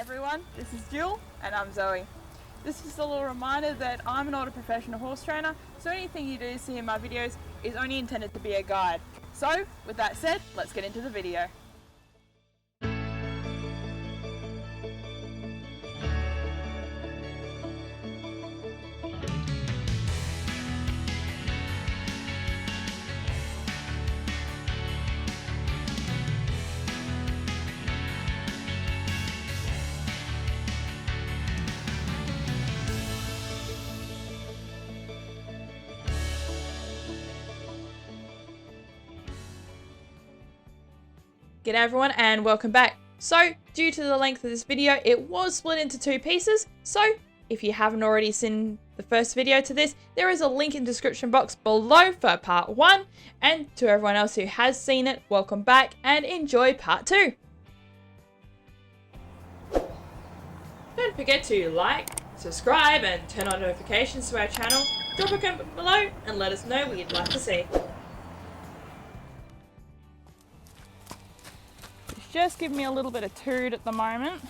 everyone, this is Jill and I'm Zoe. This is a little reminder that I'm not a professional horse trainer, so anything you do see in my videos is only intended to be a guide. So, with that said, let's get into the video. G'day everyone and welcome back. So, due to the length of this video, it was split into two pieces. So, if you haven't already seen the first video to this, there is a link in the description box below for part 1. And to everyone else who has seen it, welcome back and enjoy part 2. Don't forget to like, subscribe and turn on notifications to our channel. Drop a comment below and let us know what you'd like to see. Just give me a little bit of toot at the moment.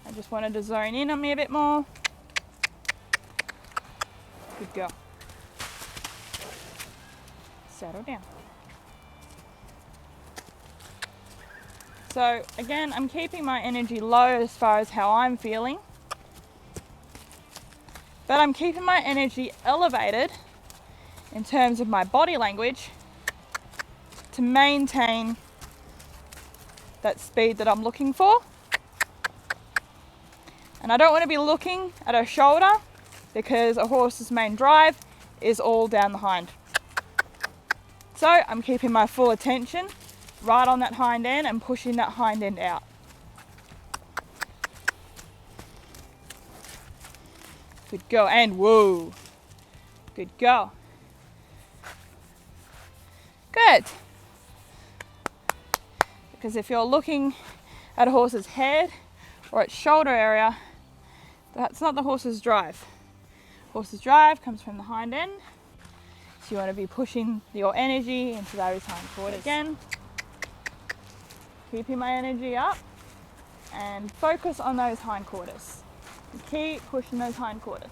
I just wanted to zone in on me a bit more. Good girl. Settle down. So again, I'm keeping my energy low as far as how I'm feeling, but I'm keeping my energy elevated in terms of my body language to maintain that speed that I'm looking for. And I don't want to be looking at her shoulder because a horse's main drive is all down the hind. So I'm keeping my full attention right on that hind end and pushing that hind end out. Good girl, and whoa. Good girl. Good. Because if you're looking at a horse's head or its shoulder area, that's not the horse's drive. Horse's drive comes from the hind end, so you want to be pushing your energy into those hind quarters. Again, keeping my energy up and focus on those hind quarters. Keep pushing those hind quarters.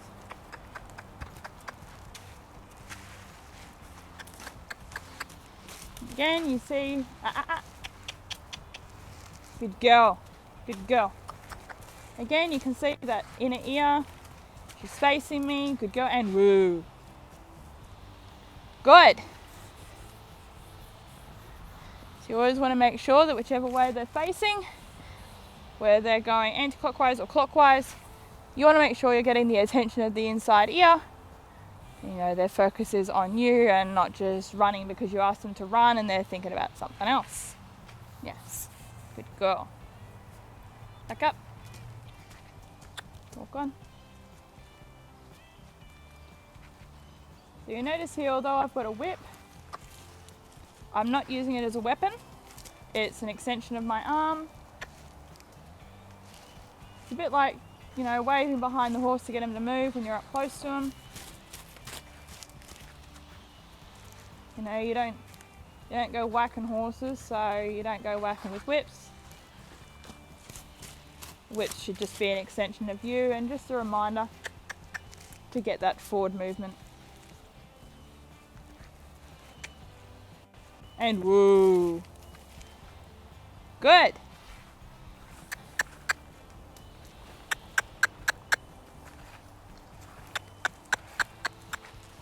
Again, you see, good girl, good girl. Again, you can see that inner ear, she's facing me, good girl, and woo. Good. So you always want to make sure that whichever way they're facing, whether they're going anti-clockwise or clockwise, you want to make sure you're getting the attention of the inside ear. You know, their focus is on you and not just running because you asked them to run and they're thinking about something else. Yes. Good girl. Back up. Walk on. So you notice here, although I've got a whip, I'm not using it as a weapon. It's an extension of my arm. It's a bit like, you know, waving behind the horse to get him to move when you're up close to him. You know, you don't go whacking horses, so you don't go whacking with whips. Whips should just be an extension of you and just a reminder to get that forward movement. And woo. Good.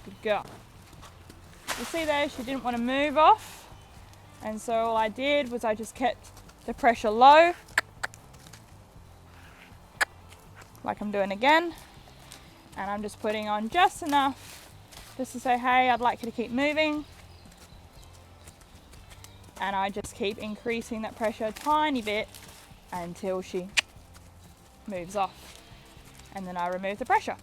Good girl. You see there, she didn't want to move off, and so all I did was I just kept the pressure low, like I'm doing again, and I'm just putting on just enough just to say, hey, I'd like you to keep moving, and I just keep increasing that pressure a tiny bit until she moves off, and then I remove the pressure.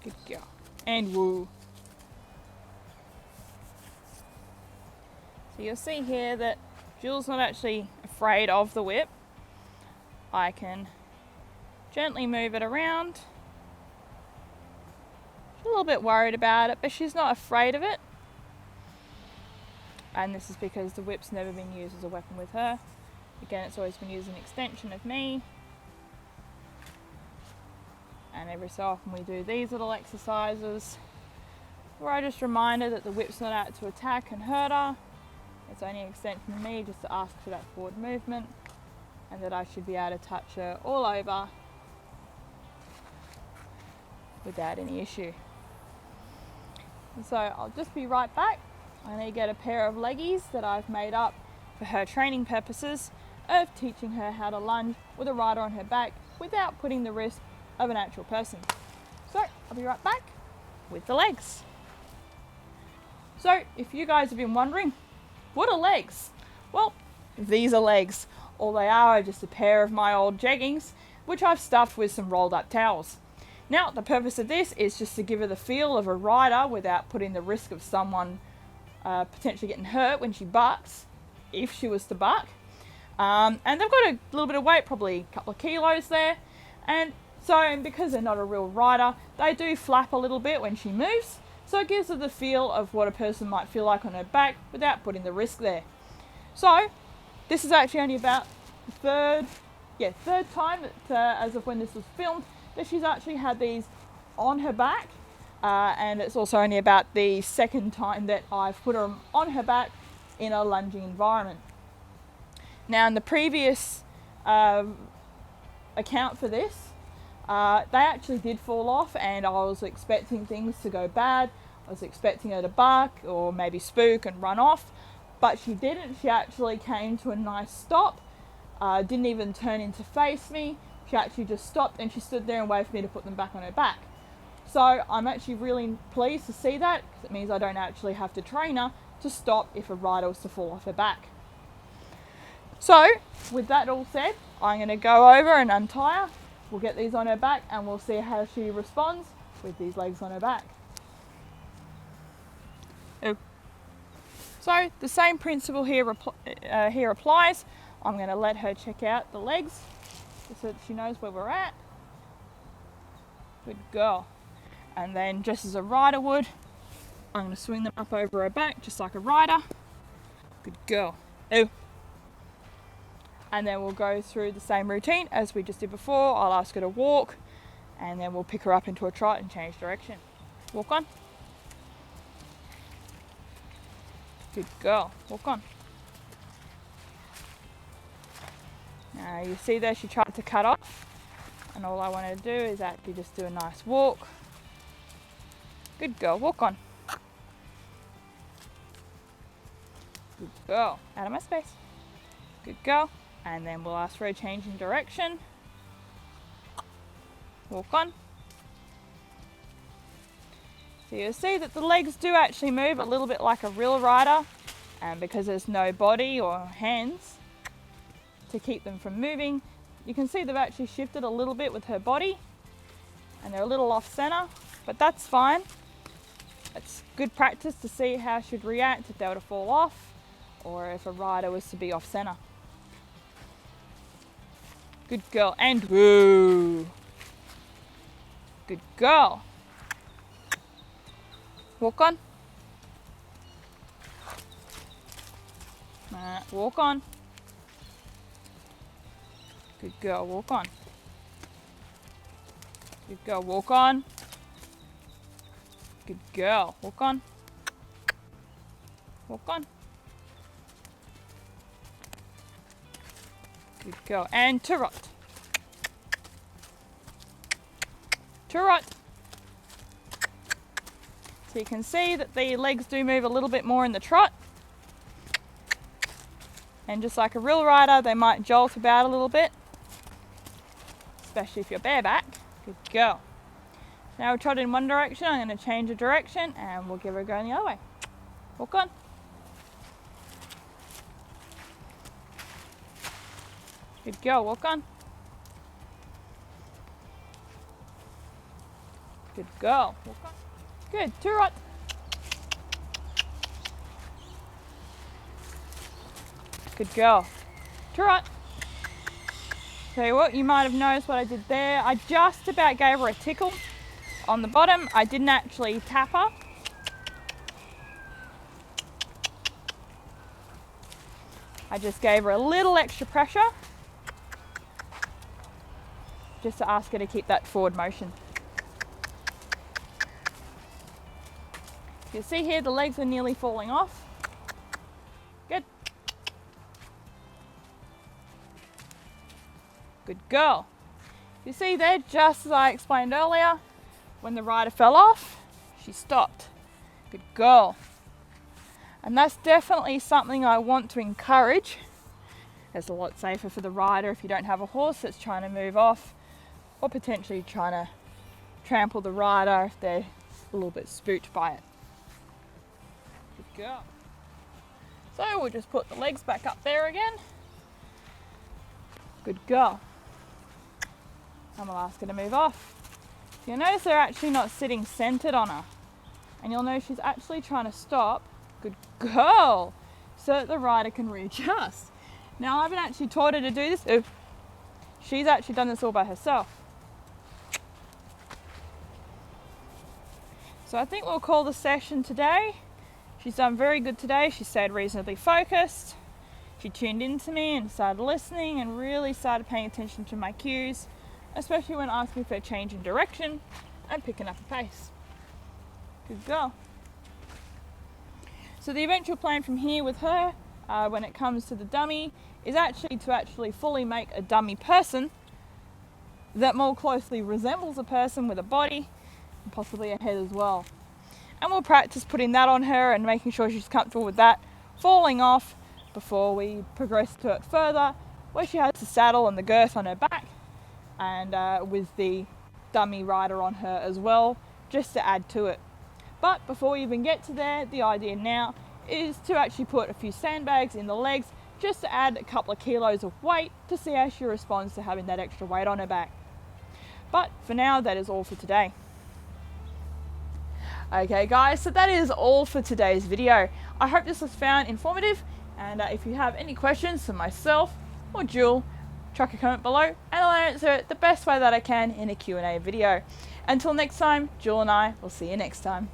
Good girl. And woo. So you'll see here that Jill's not actually afraid of the whip. I can gently move it around. She's a little bit worried about it, but she's not afraid of it. and this is because the whip's never been used as a weapon with her. Again, it's always been used as an extension of me. And every so often we do these little exercises where I just remind her that the whip's not out to attack and hurt her. It's only an extension of me just to ask for that forward movement, and that I should be able to touch her all over without any issue. So I'll just be right back. I need to get a pair of leggies that I've made up for her training purposes of teaching her how to lunge with a rider on her back without putting the risk of an actual person. So I'll be right back with the legs. So if you guys have been wondering, what are legs? Well, these are legs. All they are just a pair of my old jeggings, which I've stuffed with some rolled up towels. Now, the purpose of this is just to give her the feel of a rider without putting the risk of someone potentially getting hurt when she barks, if she was to bark. And they've got a little bit of weight, probably a couple of kilos there. And so, because they're not a real rider, they do flap a little bit when she moves. So it gives her the feel of what a person might feel like on her back without putting the risk there. So, this is actually only about the third time that, as of when this was filmed, that she's actually had these on her back. And it's also only about the second time that I've put her on her back in a lunging environment. Now, in the previous account for this, they actually did fall off, and I was expecting things to go bad. I was expecting her to bark or maybe spook and run off, but she didn't. She actually came to a nice stop, didn't even turn in to face me. She actually just stopped, and she stood there and waited for me to put them back on her back. So I'm actually really pleased to see that, because it means I don't actually have to train her to stop if a rider was to fall off her back. So with that all said, I'm going to go over and untie her. We'll get these on her back and we'll see how she responds with these legs on her back. So the same principle here applies. I'm going to let her check out the legs so that she knows where we're at. Good girl. And then, just as a rider would, I'm going to swing them up over her back just like a rider. Good girl. Ew. And then we'll go through the same routine as we just did before. I'll ask her to walk, and then we'll pick her up into a trot and change direction. Walk on. Good girl. Walk on. Now you see there she tried to cut off, and all I want to do is actually just do a nice walk. Good girl. Walk on. Good girl. Out of my space. Good girl. And then we'll ask for a change in direction. Walk on. So you'll see that the legs do actually move a little bit like a real rider, and because there's no body or hands to keep them from moving, you can see they've actually shifted a little bit with her body, and they're a little off center, but that's fine. It's good practice to see how she'd react if they were to fall off, or if a rider was to be off center. Good girl, and woo. Good girl. Walk on. Walk on. Good girl, walk on. Good girl, walk on. Good girl, walk on. Walk on. Good girl, and trot. Trot. So you can see that the legs do move a little bit more in the trot. And just like a real rider, they might jolt about a little bit, especially if you're bareback. Good girl. Now we'll trot in one direction. I'm going to change the direction and we'll give her a go in the other way. Walk on. Good girl, walk on. Good girl, walk on. Good, trot. Good girl. Trot. Tell you what, you might have noticed what I did there. I just about gave her a tickle on the bottom. I didn't actually tap her. I just gave her a little extra pressure just to ask her to keep that forward motion. You see here the legs are nearly falling off. Good. Good girl. You see there, just as I explained earlier, when the rider fell off, she stopped. Good girl. And that's definitely something I want to encourage. It's a lot safer for the rider if you don't have a horse that's trying to move off, or potentially trying to trample the rider if they're a little bit spooked by it. Good girl. So we'll just put the legs back up there again. Good girl. And we'll ask her to move off. So you'll notice they're actually not sitting centered on her. And you'll notice she's actually trying to stop. Good girl. So that the rider can readjust. Now I haven't actually taught her to do this. Ooh. She's actually done this all by herself. So I think we'll call the session today. She's done very good today. She stayed reasonably focused. She tuned into me and started listening and really started paying attention to my cues, especially when asking for a change in direction and picking up a pace. Good girl. So the eventual plan from here with her, when it comes to the dummy, is actually to fully make a dummy person that more closely resembles a person with a body and possibly a head as well. And we'll practice putting that on her and making sure she's comfortable with that falling off before we progress to it further, where she has the saddle and the girth on her back and with the dummy rider on her as well, just to add to it. But before we even get to there, the idea now is to actually put a few sandbags in the legs just to add a couple of kilos of weight to see how she responds to having that extra weight on her back. But for now, that is all for today. Okay guys, so that is all for today's video. I hope this was found informative, and if you have any questions for myself or Jewel, chuck a comment below and I'll answer it the best way that I can in a Q&A video. Until next time, Jewel and I will see you next time.